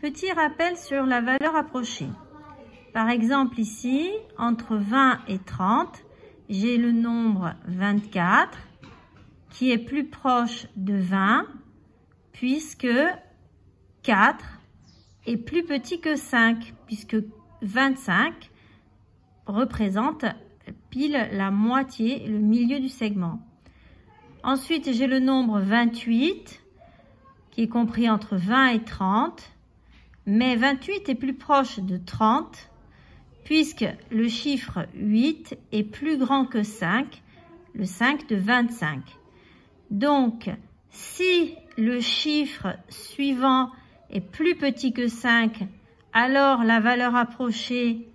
Petit rappel sur la valeur approchée. Par exemple ici, entre 20 et 30, j'ai le nombre 24 qui est plus proche de 20 puisque 4 est plus petit que 5 puisque 25 représente pile la moitié, le milieu du segment. Ensuite, j'ai le nombre 28 qui est compris entre 20 et 30, mais 28 est plus proche de 30 puisque le chiffre 8 est plus grand que 5, le 5 de 25. Donc, si le chiffre suivant est plus petit que 5, alors la valeur approchée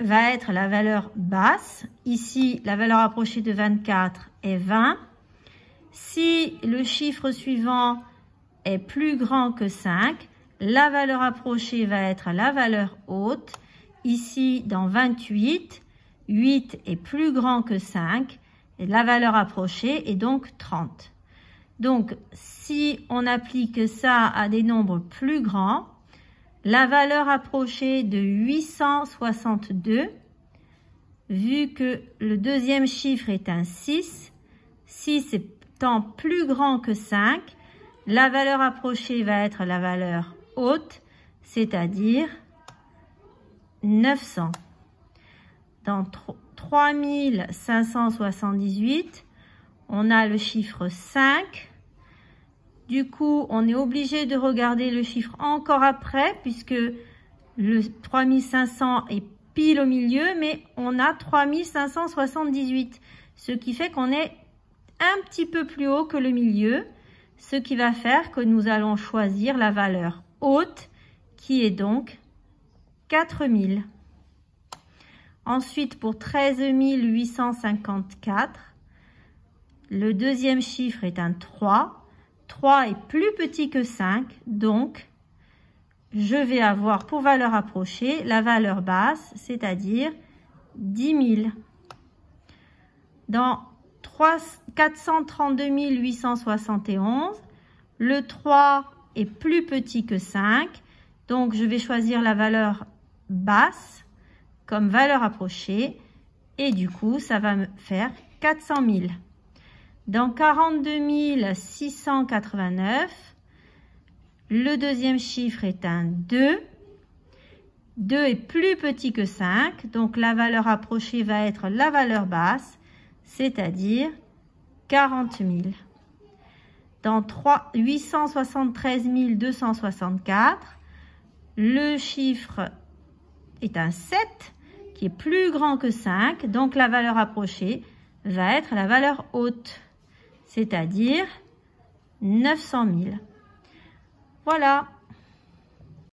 va être la valeur basse. Ici, la valeur approchée de 24 est 20. Si le chiffre suivant est plus grand que 5, la valeur approchée va être la valeur haute. Ici, dans 28, 8 est plus grand que 5. Et la valeur approchée est donc 30. Donc, si on applique ça à des nombres plus grands, la valeur approchée de 862, vu que le deuxième chiffre est un 6, 6 étant plus grand que 5, la valeur approchée va être la valeur haute, c'est-à-dire 900. Dans 3578, on a le chiffre 5. Du coup, on est obligé de regarder le chiffre encore après, puisque le 3500 est pile au milieu, mais on a 3578, ce qui fait qu'on est un petit peu plus haut que le milieu, ce qui va faire que nous allons choisir la valeur haute, qui est donc 4000. Ensuite, pour 13 854, le deuxième chiffre est un 3. 3 est plus petit que 5, donc je vais avoir pour valeur approchée la valeur basse, c'est-à-dire 10 000. Dans 432 871, le 3 est plus petit que 5, donc je vais choisir la valeur basse comme valeur approchée, et du coup, ça va me faire 400 000. Dans 42 689, le deuxième chiffre est un 2. 2 est plus petit que 5, donc la valeur approchée va être la valeur basse, c'est-à-dire 40 000. Dans 873 264, le chiffre est un 7 qui est plus grand que 5, donc la valeur approchée va être la valeur haute, c'est-à-dire 900 000. Voilà.